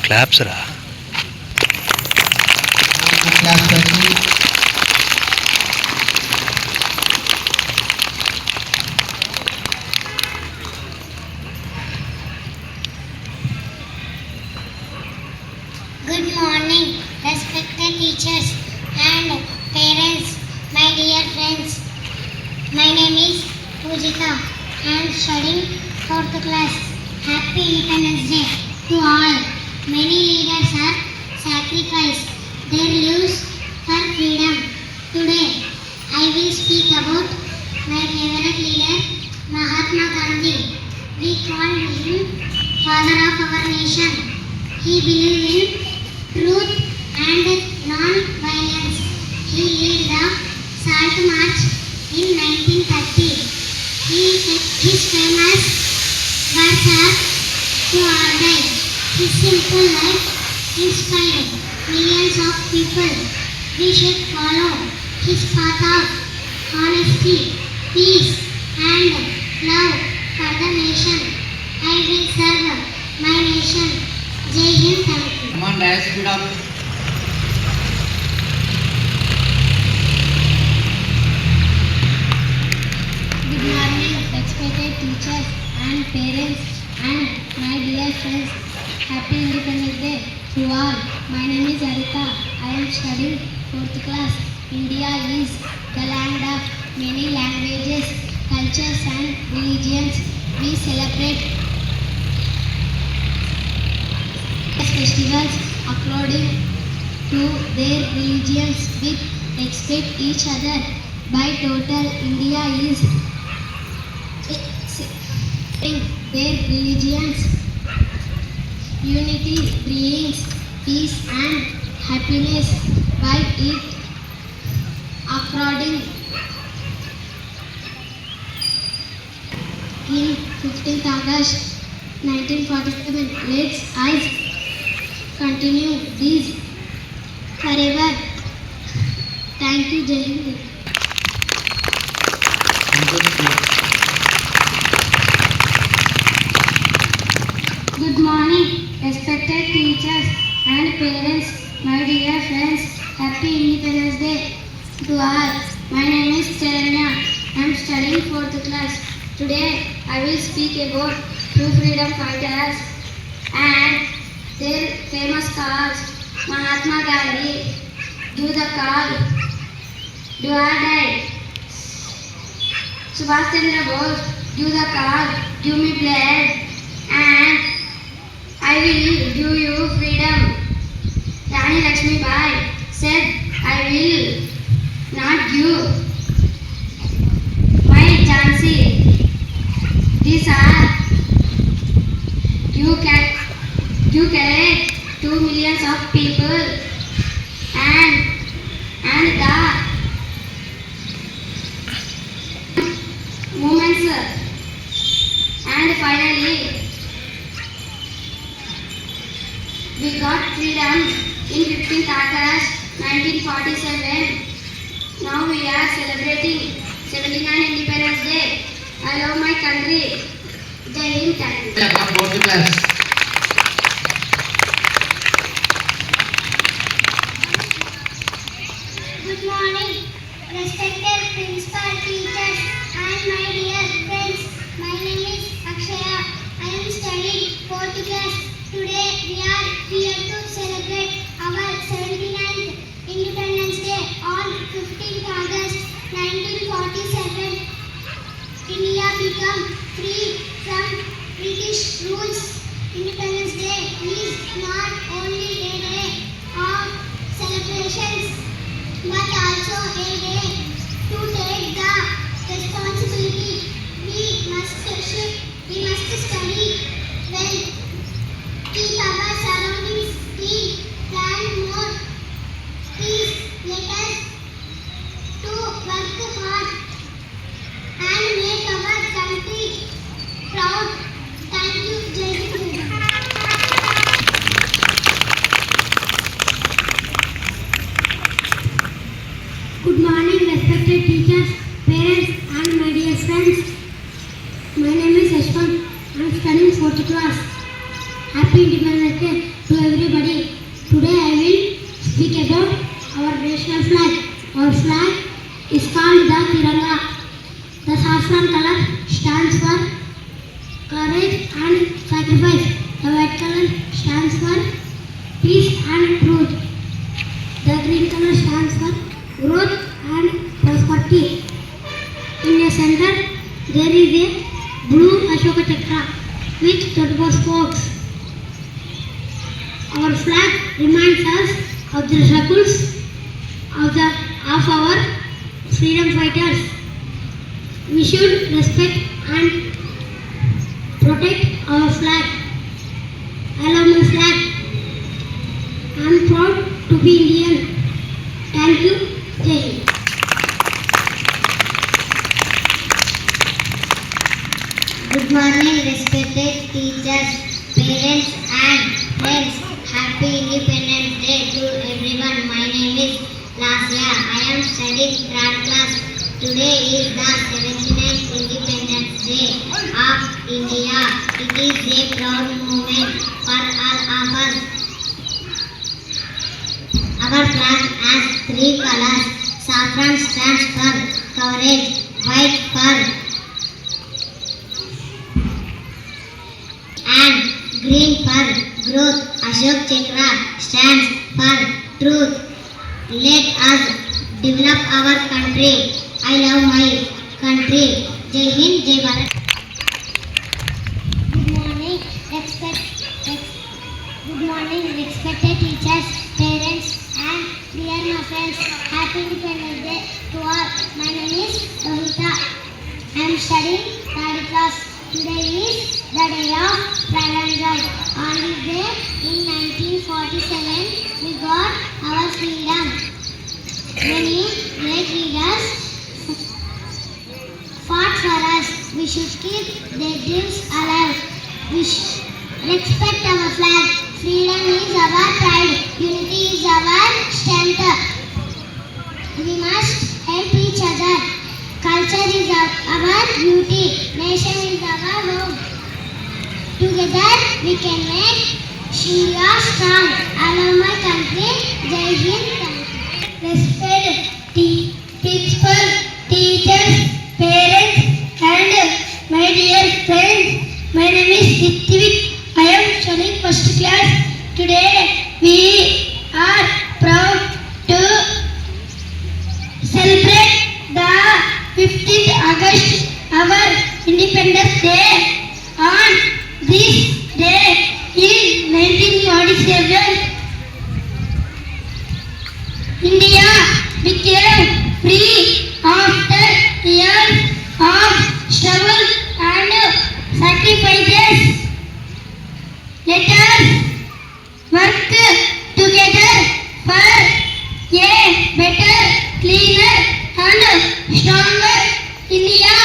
Claps ra. Good morning, respected teachers and parents, my dear friends. My name is Pujita. I am studying 4th class. Happy Independence Day to all. Many leaders have sacrificed their lives for freedom. Today, I will speak about my favorite leader, Mahatma Gandhi. We call him father of our nation. He believed in truth and non-violence. He led the Salt March in 1930. His famous words are to all die. His simple life inspired millions of people. We should follow his path of honesty, peace and love for the nation. I will serve my nation. Jai Hind, thank you. Come on, guys, speed up. Good morning, respected teachers and parents and my dear friends. Happy Independence Day to all. My name is Arita. I am studying 4th class. India is the land of many languages, cultures and religions. We celebrate festivals according to their religions with respect each other. By total, India is in their religions. Unity brings peace and happiness by it according in 15th August 1947. Let us continue this forever. Thank you, Jai Hind. Good morning, respected teachers and parents, my dear friends. Happy Independence Day to all. My name is Charanya. I am studying 4th class. Today, I will speak about two freedom fighters and their famous cause. Mahatma Gandhi, do the call, do or die. Subhash Chandra Bose, do the call, give me blood, and I will give you freedom. Rani Lakshmi Bai said, I will not give my Jhansi. These are you carried 2 millions of people and the movements and finally we got freedom in 15th August 1947. Now we are celebrating 79 Independence Day. I love my country. Jai Hind, thank you. Yeah, come on, 4th class. Good morning, respected principal, teachers and my dear friends. My name is Akshaya. I am studying 4th class. Today we are here to celebrate our 79th Independence Day on 15th August 1947. India became free from British rules. Independence Day is not only a day of celebrations but also a day to take the responsibility. We must study well, keep our surroundings clean, plan more peace. Let us to work hard and make our country is called the Tiranga. The saffron color stands for courage and sacrifice. The white color stands for peace and truth. The green color stands for growth and prosperity. In the center, there is a blue Ashoka Chakra with 24 spokes. Our flag reminds us of the struggles of our freedom fighters. We should respect and protect our flag. I love my flag. I am proud to be Indian. Thank you. Jai Hind. Good morning, respected teachers, parents and friends. Happy Independence Day to everyone. My name is Lasya. I am studying third class. Today is the 79th Independence Day of India. It is a proud moment for all of us. Our flag has three colors. Saffron stands for courage, white for and green for growth. Ashok Chakra stands for truth. Let us develop our country. I love my country. Jai Hind, Jai Bharat. Good morning, respected teachers, parents, and dear my friends. Happy Independence Day to all. My name is Rohita. I am studying third class. Today is the day of pride and joy. On this day in 1947, we got our freedom. Many great leaders fought for us. We should keep their dreams alive. We should respect our flag. Freedom is our pride. Unity is our strength. We must help each other. Culture is our beauty. Nation is our home. Together we can make India strong. I love my country. Jai Hind. Respected principal, teachers, parents, and my dear friends. My name is Ritvik. I am studying first class. Today we are proud to celebrate the 15th August, our Independence Day. On this day in 1947, India became free after years of struggle and sacrifices. Let us work together for a better, cleaner and stronger India.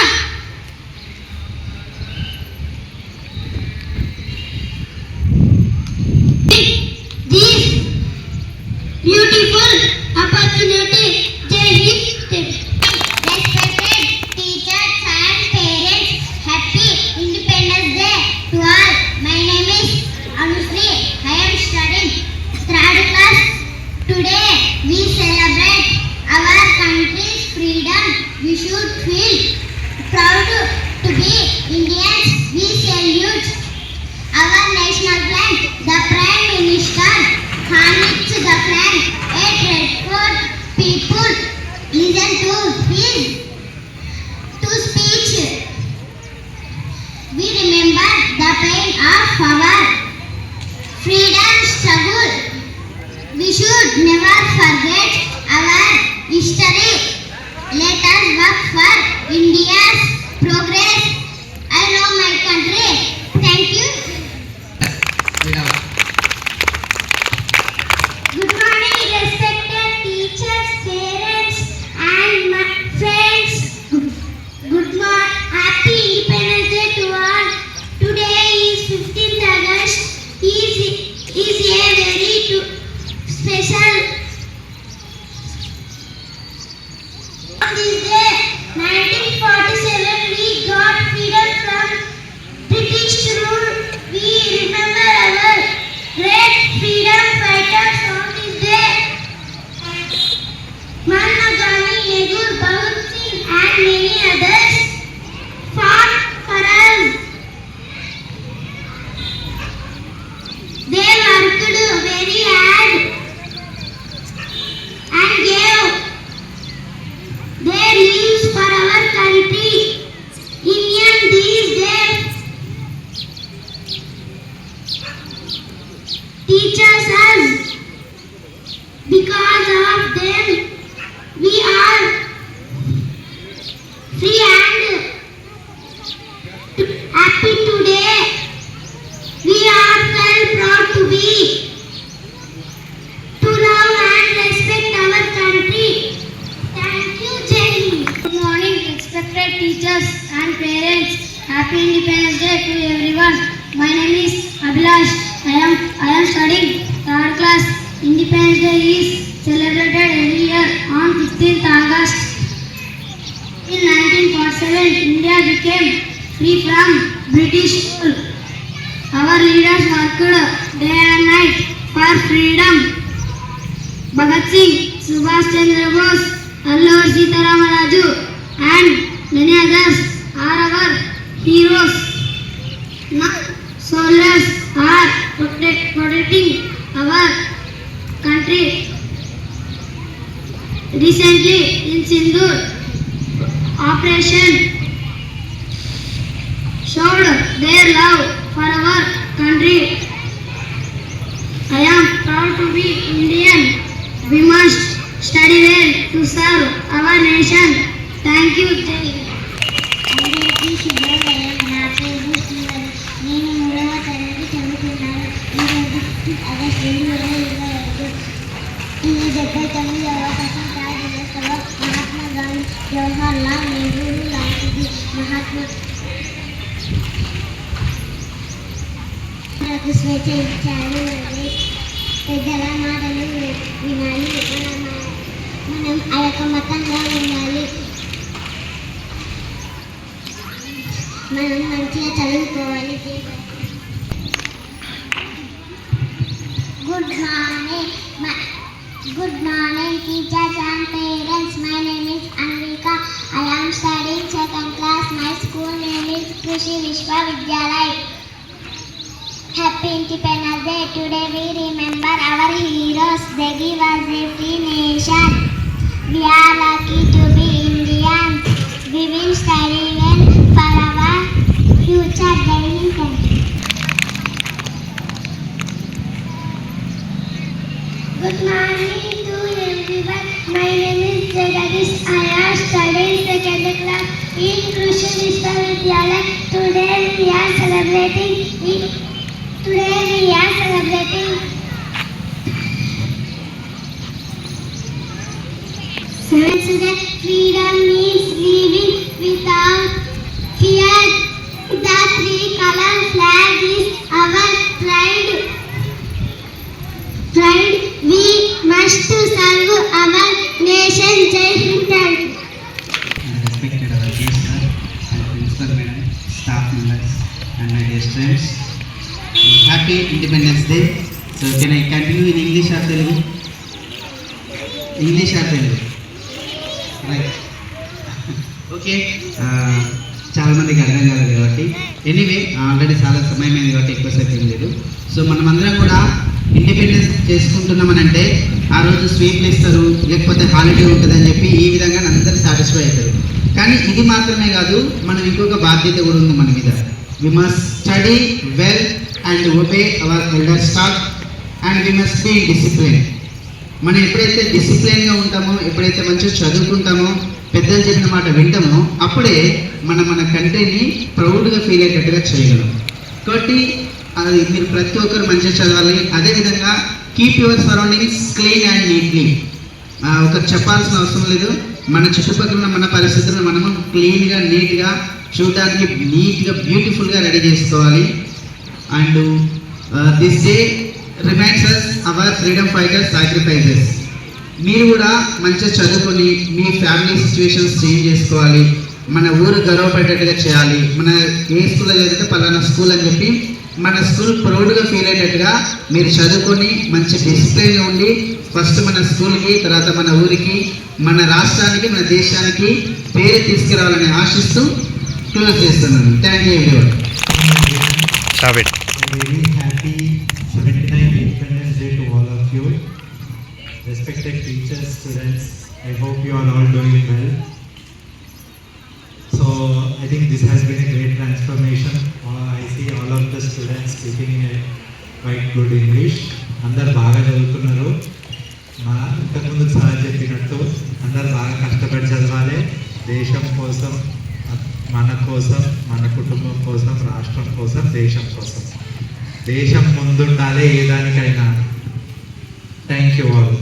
This beautiful opportunity. Jai Hind. Respected teachers and parents, happy Independence Day to all. My name is Anusri. I am studying third class. Today we celebrate our country's freedom. We should feel proud to be Indians. We salute our national flag. The Prime Minister honored the flag at Red Fort. People listen to his speech. We remember the pain of our freedom struggle. We should never forget our history. Let us work for India's progress. I love my country. Thank you. Good morning, respected teachers, parents, and my friends. Good morning. Happy Independence Day to all. Today is 15th August. Is a very special. On this day, 1947, we got freedom from British rule. We remember our great freedom fighters on this day. Mahatma Gandhi, Nehru, Bhagat respected teachers and parents, Happy Independence Day to everyone. My name is Abhilash. I am studying third class. Independence Day is celebrated every year on 15th August. In 1947, India became free from British rule. Our leaders worked day and night for freedom. Bhagat Singh, Subhash Chandra Bose, Alluri Sita Rama Raju, and many others are our heroes. Now, soldiers are protecting our country. Recently, in Sindoor, Operation showed their love for our country. I am proud to be Indian. We must study well to serve our nation. Thank you. అందరికీ శుభోదయం. నా పేరు శ్రీవల్లి. నేను 3వ తరగతి చదువుతున్నాను. ఈరోజు 15 August 2025. ఈ 79వ స్వతంత్ర దినోత్సవం మహాత్మా గాంధీ, జవహర్ లాల్ నెహ్రూ లాంటిది. మహాత్మా మనకు స్వేచ్ఛ ఇచ్చారు. పెద్దల మాటలు వినాలి. మనం ఆ యొక్క మతంగా ఉండాలి. మనం మంచిగా చదువుకోవాలి. Good morning teachers and parents. My name is Anvika. I am studying 2nd class. My school name is Krishi Vishwa Vidyalaya. Happy Independence Day. Today we remember our heroes. They give us a free nation. We are lucky to be Indians. We will study well for our future. Good morning to everyone. My name is Jagadish. I am studying 2nd class in Krishi Vishwa Vidyalaya. Today we are celebrating 7th July. Freedom means living without fear. The 3-color flag is our pride. We must serve our nation. Jai Hind. Respected our guest sir and principal madam, staff members and my dear friends. Happy Independence Day. So can I continue in English or Telugu? English or Telugu? Right. Okay. చాలా మందికి అర్థం కాలేదు కాబట్టి anyway already చాలా సమయం అయింది కాబట్టి ఎక్కువసేపు ఏం లేదు. సో మనమందరం కూడా ఇండిపెండెన్స్ చేసుకుంటున్నామనంటే ఆ రోజు స్వీట్లు ఇస్తారు, లేకపోతే హాలిడే ఉంటుందని చెప్పి ఈ విధంగా అందరూ సాటిస్ఫై అవుతారు. కానీ ఇది మాత్రమే కాదు, మనం ఇంకొక బాధ్యత కూడా ఉంది మన మీద. We must study well and obey our elder stack and we must be discipline. మనం ఎప్పుడైతే డిసిప్లిన్గా ఉంటామో, ఎప్పుడైతే మంచిగా చదువుకుంటామో, పెద్దలు చెప్పిన మాట వింటామో, అప్పుడే మనం మన కంట్రీని ప్రౌడ్గా ఫీల్ అయ్యేటట్టుగా చేయగలం. కాబట్టి అది మీరు ప్రతి ఒక్కరు మంచిగా చదవాలి. అదేవిధంగా keep your surroundings clean and neatly. ఒకరు చెప్పాల్సిన అవసరం లేదు, మన చుట్టుపక్కల మన పరిస్థితులను మనము క్లీన్గా నీట్గా చూడడానికి నీట్గా బ్యూటిఫుల్గా రెడీ చేసుకోవాలి. And this day reminds us our freedom fighters sacrifices. మీరు కూడా మంచిగా చదువుకొని మీ ఫ్యామిలీ సిచ్యువేషన్స్ చేంజ్ చేసుకోవాలి. మన ఊరు గర్వపడేటట్టుగా చేయాలి. మన ఏ స్కూల్లో చదివితే పలానా స్కూల్ అని చెప్పి మన స్కూల్ ప్రౌడ్గా ఫీల్ అయ్యేటట్టుగా మీరు చదువుకొని మంచి డిసిప్లిన్గా ఉండి ఫస్ట్ మన స్కూల్కి, తర్వాత మన ఊరికి, మన రాష్ట్రానికి, మన దేశానికి పేరు తీసుకురావాలని ఆశిస్తూ క్లోజ్ చేస్తున్నాను. Thank you everyone. Very happy 79th Independence Day to all of you. Respected teachers, students, I hope you are all doing well. So I think this has been a great transformation. I see all of the students speaking in a quite good English. అందరు బాగా చదువుతున్నారు. ఇంతకుముందు sir చెప్పినట్టు అందరు బాగా కష్టపడి చదవాలి. దేశం కోసం, మన కోసం, మన కుటుంబం కోసం, రాష్ట్రం కోసం, దేశం కోసం. దేశం ముందుండాలి ఏ దానికైనా. Thank you all.